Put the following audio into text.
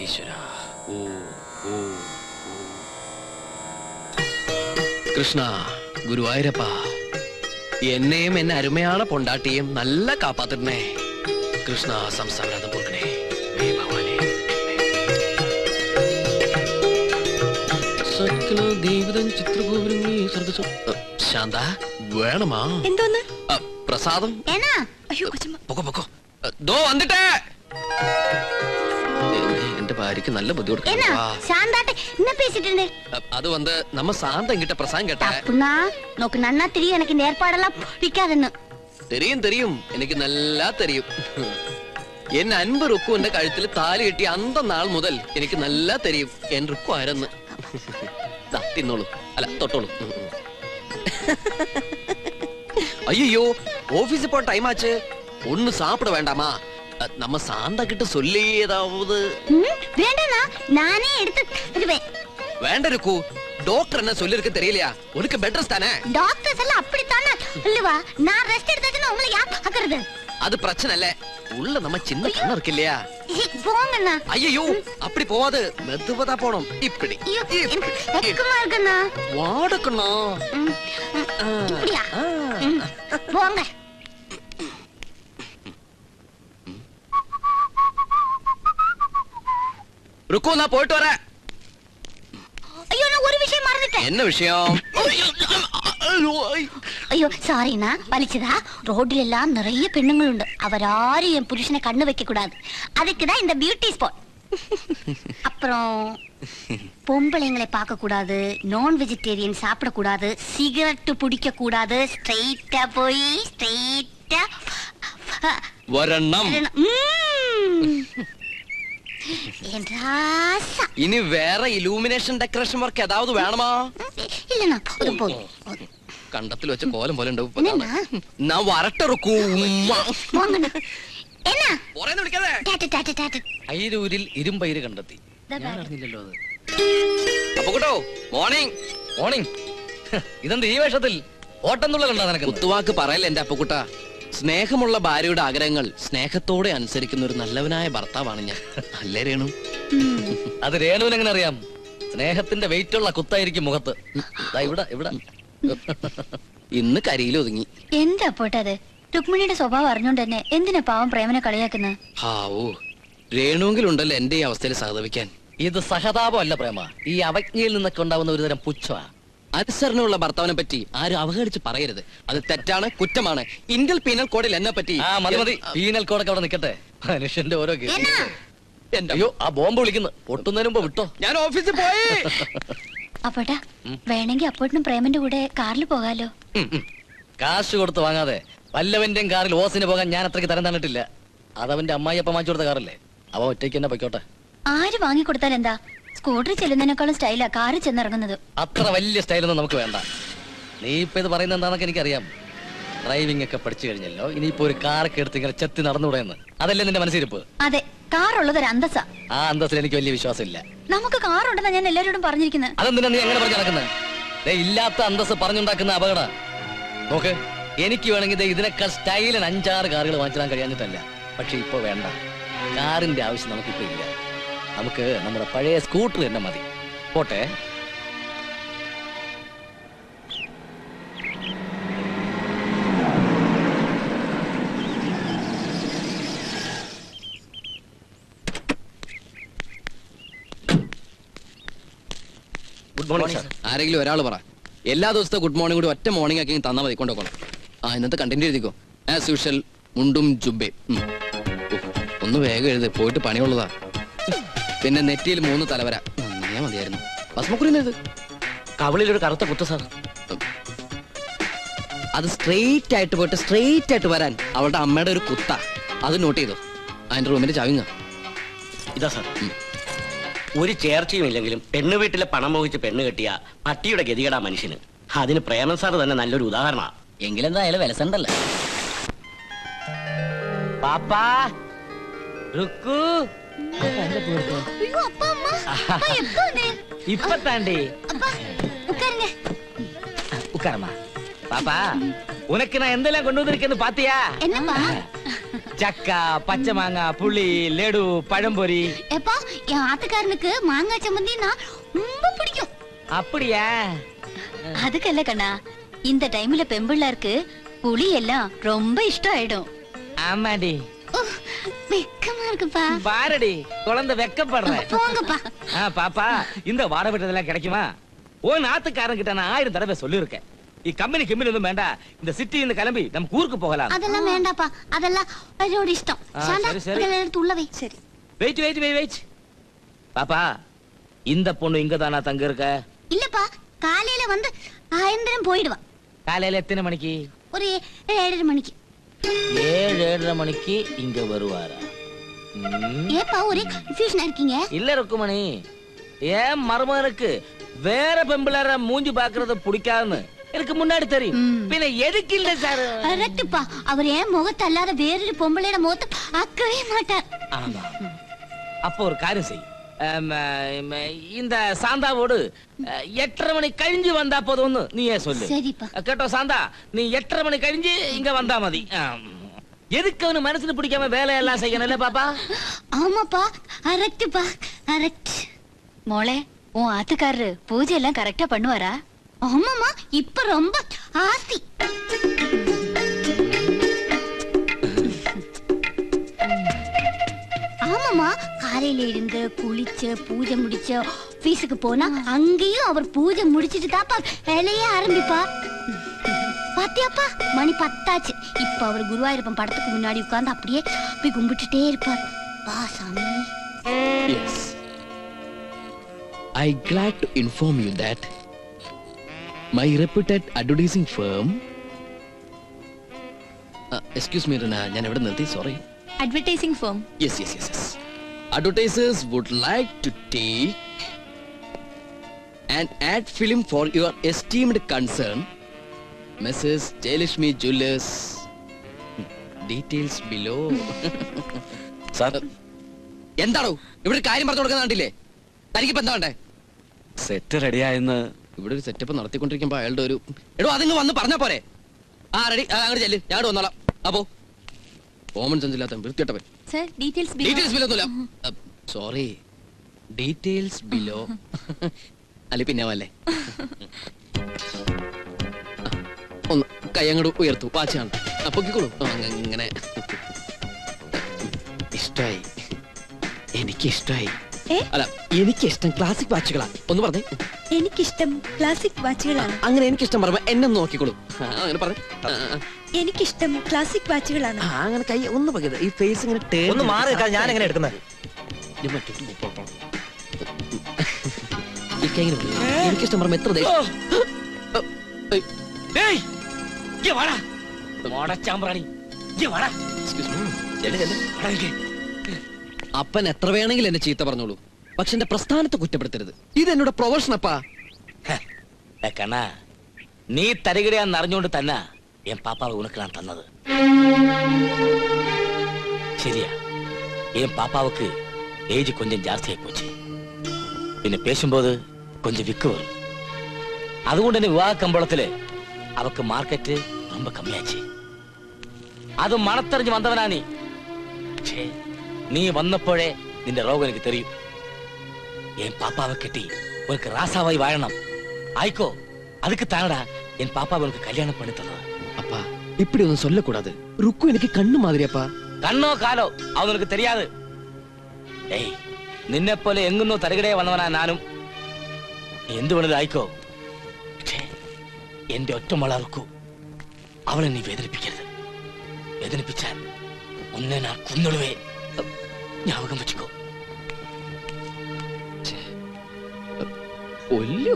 ഈശ്വരാ. ഓ ഓ കൃഷ്ണ ഗുരുവായൂരപ്പ, എന്നെയും എന്നെ അരുമയാണ് പൊണ്ടാട്ടിയും നല്ല കാപ്പാത്തിട്ടേ. കൃഷ്ണ സംസ്ഥാനം പൊറുക്കണേ. ഭഗവാനെ ശാന്ത വേണമാ എന്തോന്ന് പ്രസാദം? പൊക്കോ ദോ വന്നിട്ടേ. എന്റെ ഭാര്യക്ക് നല്ല ബുദ്ധിമുട്ട്. அது வந்து நம்ம சாந்தம் கிட்ட பிரசாதம் கேட்டா நோக்கு நன்னா தெரியும். எனக்கு இந்த ஏற்பாடெல்லாம் பிடிக்காதுன்னு தெரியும் தெரியும், எனக்கு நல்லா தெரியும். എൻ അൻപ് റുക്കുവിന്റെ കഴുത്തിൽ താലി കെട്ടി അന്ത നാൾ മുതൽ എനിക്ക് നല്ല തെരിയും എൻ റുക്കു ആരെന്ന്. തിന്നോളൂ, അല്ല തൊട്ടോളൂ. ஐயோ ஆபீஸ் போற டைம் ஆச்சு, ஒண்ணு சாப்பிட வேண்டாமா? நம்ம சாந்தா கிட்ட சொல்லி ஏதாவது. வேண்டானா நானே எடுத்து வேണ്ട ருக்கு, டாக்டர் என்ன சொல்லிருக்க தெரியலையா? உனக்கு பெட் ரெஸ்ட் தானே? டாக்டர்ஸ் எல்லாம் அப்படித்தானே இல்லவா? நான் ரெஸ்ட் எடுத்ததுன்னு உங்களை யார் பாக்குறது? அது பிரச்சனை இல்ல, உள்ள நம்ம சின்ன கண்ணு இருக்கு இல்லையா? போங்கண்ணா. ஐயோ அப்படி போவாது, மெதுவதா போணும். இப்படி எக்கமா இருக்குண்ணா. வாடக்கண்ணா இப்படியா? போங்க. ருக்கு, நான் போயிட்டு வரேன். ஐயோ நான் ஒரு விஷயம் மறந்துட்டேன். என்ன விஷயம்? ஐயோ சாரிண்ணா, வலிச்சதா? ரோட்ல எல்லாம் நிறைய பெண்ணுங்கள் உண்டு. அவராரும் என் புருஷனை கண்ணு வைக்க கூடாது. அதுக்குதான் இந்த பியூட்டி ஸ்பாட். அப்புறம் பொம்பளைங்களை பார்க்க கூடாது, நான் வெஜிடேரியன் சாப்பிட கூடாது, சிகரெட் பிடிக்க கூடாது. ஸ்ட்ரைட்டா போய் ஸ்ட்ரைட்டா வரணும். ഇനി വേറെ ഇലൂമിനേഷൻ ഡെക്കറേഷൻ വർക്ക് ഏതാവത് വേണമാ? ഇല്ലണ്ണാ, കണ്ടത്തിൽ വെച്ച കോലം പോലെ ഞാൻ വരട്ടിറക്കൂ. അയിരൂരിൽ ഇരുമ്പയിര് കണ്ടെത്തി. ഞാൻ അറിഞ്ഞില്ലല്ലോ അത്. അപ്പൊ കേട്ടോ, മോർണിംഗ് മോർണിംഗ്. ഇതെന്ത് ഈ വേഷത്തിൽ? ഓട്ടം തുള്ള കണ്ടാ നിനക്ക്? കുത്തുവാക്ക് പറയല്ലേ എന്റെ അപ്പക്കുട്ട. സ്നേഹമുള്ള ഭാര്യയുടെ ആഗ്രഹങ്ങൾ സ്നേഹത്തോടെ അനുസരിക്കുന്ന ഒരു നല്ലവനായ ഭർത്താവാണ് ഞാൻ. അല്ലേ രേണു? അത് രേണുവിന് എങ്ങനെ അറിയാം? സ്നേഹത്തിന്റെ വെയിറ്റ് ഉള്ള കുത്തായിരിക്കും മുഖത്ത്. ഇവിടെ ഇന്ന് കരിയിൽ ഒതുങ്ങി. എന്താ പോട്ടത്? രുക്മിണിയുടെ സ്വഭാവം അറിഞ്ഞോണ്ട് തന്നെ എന്തിനാ പാവം പ്രേമനെ കളിയാക്കുന്നത്? ഹാവൂ, രേണുവെങ്കിലുണ്ടല്ലോ എന്റെ ഈ അവസ്ഥയിൽ സഹതപിക്കാൻ. ഇത് സഹതാപം അല്ല പ്രേമ, ഈ അവജ്ഞയിൽ നിന്നൊക്കെ ഉണ്ടാവുന്ന ഒരു തരം പുച്ഛമാണ്. അനുസരണമുള്ള ഭർത്താവിനെ പറ്റി ആരും അവഹേളിച്ച് പറയരുത്. അത് തെറ്റാണ്, കുറ്റമാണ്. ഇന്ത്യൻ പീനൽ കോഡിൽ എന്നെ പറ്റി. മതി പീനൽ കോഡൊക്കെ അവിടെ നിൽക്കട്ടെ. മനുഷ്യന്റെ ഓരോ അയ്യോ, ആ ബോംബ് വിളിക്കുന്നു. പൊട്ടുന്നതിന് മുമ്പ് വിട്ടോ. ഞാൻ ഓഫീസിൽ പോയി. അപ്പോട്ടാ വേണമെങ്കിൽ അപ്പോട്ടിനും പ്രേമന്റെ കൂടെ കാറിൽ പോകാലോ. കാശ് കൊടുത്ത് വാങ്ങാതെ വല്ലവന്റെയും കാറിൽ ഓസിന് പോകാൻ ഞാൻ അത്രയ്ക്ക് തരം തന്നിട്ടില്ല. അതവന്റെ അമ്മായിയപ്പ വാങ്ങിച്ചു കൊടുത്ത കാറല്ലേ, അവ ഒറ്റയ്ക്ക് തന്നെ പൊയ്ക്കോട്ടെ. ആര് വാങ്ങിക്കൊടുത്താൽ എന്താ? സ്കൂട്ടറിൽ ചെല്ലുന്നതിനേക്കാളും സ്റ്റൈലാ കാറിൽ ചെന്നിറങ്ങുന്നത്. അത്ര വലിയ സ്റ്റൈലൊന്നും നമുക്ക് വേണ്ട. നീ ഇപ്പൊ ഇത് പറയുന്നത് എന്താണെന്നൊക്കെ എനിക്കറിയാം. ഡ്രൈവിംഗ് ഒക്കെ പഠിച്ചു കഴിഞ്ഞല്ലോ, ഇനിയിപ്പോ ഒരു കാറൊക്കെ എടുത്ത് ഇങ്ങനെ ചെത്തി നടന്നുകൂടെയെന്ന്. അതല്ലേ നിന്റെ മനസ്സിരിപ്പ്? അതെ, കാറുള്ളത് ഒരു അന്തസ്സാ. ആ അന്തസ്സിൽ എനിക്ക് വലിയ വിശ്വാസമില്ല. നമുക്ക് കാറുണ്ടെന്നാ ഞാൻ എല്ലാവരോടും പറഞ്ഞിരിക്കുന്നത്. അതെന്തിനാ നീ അങ്ങനെ പറഞ്ഞു നടക്കുന്നത്? ഇല്ലാത്ത അന്തസ് പറഞ്ഞുണ്ടാക്കുന്ന അപകട. നോക്ക്, എനിക്ക് വേണമെങ്കിൽ ഇതിനേക്കാൾ സ്റ്റൈലിന് 5-6 കാറുകൾ വാങ്ങിച്ചിടാൻ കഴിയാഞ്ഞിട്ടല്ല. പക്ഷെ ഇപ്പൊ വേണ്ട, കാറിന്റെ ആവശ്യം നമുക്കിപ്പോ ഇല്ല. നമുക്ക് നമ്മുടെ പഴയ സ്കൂട്ടർ തന്നെ മതി. പോട്ടെ. Good morning sir. ആരെങ്കിലും ഒരാൾ പറ. എല്ലാ ദിവസത്തെ ഗുഡ് മോർണിംഗ് കൂടി ഒറ്റ മോർണിംഗ് ആക്കി തന്നാൽ മതി. കൊണ്ടുപോകണം. ഇന്നത്തെ കണ്ടന്റ് എഴുതിക്കോ. ആസ് യൂഷ്വൽ മുണ്ടും ജുബേ. ഒന്ന് വേഗം എഴുതി, പോയിട്ട് പണിയുള്ളതാ. പിന്നെ നെറ്റിയിൽ 3 തലവര. ഞാൻ മതിയായിരുന്നു. ഭസ്മക്കുറിയത് കവളിലൊരു കറുത്ത കുത്ത് സാർ. അത് സ്ട്രെയിറ്റ് ആയിട്ട് പോയിട്ട് സ്ട്രെയിറ്റ് ആയിട്ട് വരാൻ അവളുടെ അമ്മയുടെ ഒരു കുത്ത. അത് നോട്ട് ചെയ്തോ. അതിന്റെ റൂമിന്റെ ചാവിങ്ങ ഇതാ സാർ. ഒരു ചേർച്ചയും ഇല്ലെങ്കിലും പെണ്ണു വീട്ടിലെ പണം മോഹിച്ച് പെണ്ണ് കെട്ടിയ പട്ടിയുടെ ഗതികേടാ മനുഷ്യന്. അതിന് പ്രേമൻ സാർ തന്നെ നല്ലൊരു ഉദാഹരണ. എങ്കിലെന്തായാലും വിലസണ്ടല്ല. പാപ്പാ റുക്കു இப்ப தாண்டி உட்காரமா. பாப்பா, உனக்கு நான் எந்தெல்லாம் கொண்டு வந்திருக்கேன்னு பாத்தியா? என்னப்பா? சக்கா, பச்சை மாங்காய், புளி, லெடு, பழம்பொரி. எப்பா என் ஆத்துக்காரனுக்கு மாங்காய் சம்மந்தினா ரொம்ப பிடிக்கும். அப்படியா? அதுக்கல்ல கண்ணா, இந்த டைம்ல பெம்பிள்ளாருக்கு புளி எல்லாம் ரொம்ப இஷ்டம் ஆயிடும். ஆமாடி. வெக்கமா இருக்குப்பா. பாரடி குழந்தை வெக்கப்படுற. போங்கப்பா. பாப்பா, இந்த வார விட்டதெல்லாம் கிடைக்குமா? ஓ நாத்துக்காரன் கிட்ட நான் 1000 தடவை சொல்லிருக்கேன். கம்பெனி ஒன்றும் வேண்டாம், இந்த சிட்டி இந்த கிளம்பி நம்ம ஊருக்கு போகலாம். அதெல்லாம் வேண்டாப்பா, அதெல்லாம் அவரோட இஷ்டம். சாந்தா, இதெல்லாம் எடுத்து உள்ள வை. சரி. வெயிட். பாப்பா, இந்த பொண்ணு இங்க தானா தங்க இருக்க? இல்லப்பா, காலையில வந்து ஆயந்திரம் போயிடுவா. காலையில எத்தனை மணிக்கு? ஒரு 7:30 மணிக்கு. 7:30 மணிக்கு இங்க வருவாரா? ஏப்பா ஒரே கன்ஃபியூஷனா இருக்கீங்க? இல்ல ருக்குமணி, ஏன் மருமகனுக்கு வேற பெம்பிளர மூஞ்சி பாக்குறது பிடிக்காதுன்னு எனக்கு முன்னாடி தெரியும். பின்ன எதுக்கு இல்ல சார்? கரெக்ட்ப்பா, அவர் ஏன் முகத்தை அல்லாத வேறொரு பொம்பளையோட முகத்தை பார்க்கவே மாட்டார். ஆமா. அப்போ ஒரு காரியம் செய், இந்த சாந்தாவோடு 8:30 மணி கழிஞ்சு வந்தா போதும்னு நீயே சொல்லு. சரிப்பா. கேட்டோ சாந்தா, நீ 8:30 மணி கழிஞ்சு இங்க வந்தா மதி. எதுக்கு அவனு மனசுல பிடிக்காம வேலையெல்லாம் செய்யணும்ல பாப்பா? ஆமாப்பா, கரெக்ட்ப்பா, கரெக்ட். மோளே, உன் ஆத்துக்காரரு பூஜை எல்லாம் கரெக்டா பண்ணுவாரா? ஆமாமா, இப்ப ரொம்ப ஆசி. ஆமாமா, காலையில இருந்து குளிச்சு பூஜை முடிச்சு ஆபீஸுக்கு போனா அங்கேயும் அவர் பூஜை முடிச்சிட்டு தாப்பா வேலையே ஆரம்பிப்பா. பாத்தியாப்பா, மணி 10 ஆச்சு. இப்ப அவர் குருவாயூரப்பன் படத்துக்கு முன்னாடி உட்கார்ந்து அப்படியே போய் கும்பிட்டுட்டே இருப்பார். வா சாமி. Yes. I glad to inform you that my reputed advertising firm excuse me Rina, ഞാൻ എവിടെ നിർത്തി? Sorry. Advertising firm. Yes. Advertisers would like to take an ad film for your esteemed concern, Mrs. Jayalakshmi Jewellers. Details below. Sir, എന്താണോ ഇവിടെ കാര്യം പറഞ്ഞു കൊടുക്കുന്ന കണ്ടില്ലേ? തനിക്കിപ്പോ എന്താ വേണ്ടേ? സെറ്റ് റെഡിയായെന്ന്. ഇവിടെ ഒരു സെറ്റപ്പ് നടത്തിക്കൊണ്ടിരിക്കുമ്പോ അയാളുടെ ഒരു എടോ അതിങ്ങ് വന്ന് പറഞ്ഞാ പോരെ? റെഡി, അങ്ങോട്ട് ചെല്ല്, ഞാൻ വന്നോളാം. അപ്പോ കോമൺ സെൻസ് ഇല്ലാത്ത വൃത്തിയിട്ടവൻ. ഡീറ്റെയിൽസ് ബിലോ ഒന്നുമില്ല. Sorry, details below. അല്ലെ പിന്നെ വല്ലേ, ഒന്ന് കൈ അങ്ങോട്ട് ഉയർത്തു, വാച്ചാണ് പൊക്കിക്കോളൂ. അങ്ങനെ ഇഷ്ടായി, എനിക്കിഷ്ടായി. അല്ല, എനിക്കിഷ്ടം ക്ലാസിക് വാച്ചുകളാണ്. ഒന്ന് പറഞ്ഞേ. എനിക്കിഷ്ടം ക്ലാസിക് വാച്ചുകളാണ്. അങ്ങനെ എനിക്കിഷ്ടം പറയുമ്പോ എന്നെ നോക്കിക്കോളൂ. അങ്ങനെ പറഞ്ഞു. എനിക്കിഷ്ടം ക്ലാസിക് വാച്ചുകളാണ്. അങ്ങനെ കൈ ഒന്ന് പകരുത്, ഈ ഫേസ് ഇങ്ങനെ ഒന്ന് മാറി നിൽക്കാൻ ഞാൻ എങ്ങനെ എടുക്കുന്നത്? എനിക്കിഷ്ടം പറയുമ്പോ എത്ര അപ്പൻ എത്ര വേണമെങ്കിലും എന്നെ ചീത്ത പറഞ്ഞോളൂ, പക്ഷെ എന്റെ പ്രസ്ഥാനത്തെ കുറ്റപ്പെടുത്തരുത്. ഇത് എന്നോട് പ്രൊഫഷൻ അപ്പാ. കണ്ണാ, നീ തരികിടയാന്ന് അറിഞ്ഞുകൊണ്ട് തന്നെ എൻ പാപ്പാവ് ഉനക്ക് ഞാൻ തന്നത്. ശരിയാ, എൻ പാപ്പാവുക്ക് ഏജ് കൊഞ്ചം ജാസ്തിയായി പോச்சு. പിന്നെ പേശുമ്പോത് കൊഞ്ചം വിക്ക് വരും. അതുകൊണ്ട് തന്നെ വിവാഹ കമ്പോളത്തില് അവക്ക് മാർക്കറ്റ് ரொம்ப കമ്മിയാச்சு. അത് മണത്തെറിഞ്ഞ് വന്നവനാ നീ. പക്ഷേ നീ വന്നപ്പോഴേ നിന്റെ രോഗം എനിക്ക് തെരിയും. എൻ പാപ്പാവെ കെട്ടി ഉനക്ക് ராசாவாய் வாழணும். ஆய்க்கோ, அதுக்கு தானடா என் பாப்பா உனக்கு கல்யாணம் பண்ணி தந்தது. அப்பா, இப்படி ஒன்னும் சொல்லக்கூடாது. ருக்கு எனக்கு கண்ணு மாதிரி அப்பா. கண்ணோ காலோ அது உனக்கு தெரியாது. ஏய், നിന്നെ പോലെ എങ്ങുന്നോ തരികിടയെ വന്നവനാ ഞാനും. എന്ത് വേണത് ആയിക്കോ, പക്ഷേ എന്റെ ഒറ്റമോള റുക്കു, അവളെ നീ വേദനിപ്പിക്കരുത്. വേദനിപ്പിച്ചാൽ ഒന്നെ ഞാൻ കുന്നിടുവേ. ஞாபகம் வச்சுக்கோ. ഒല്ലു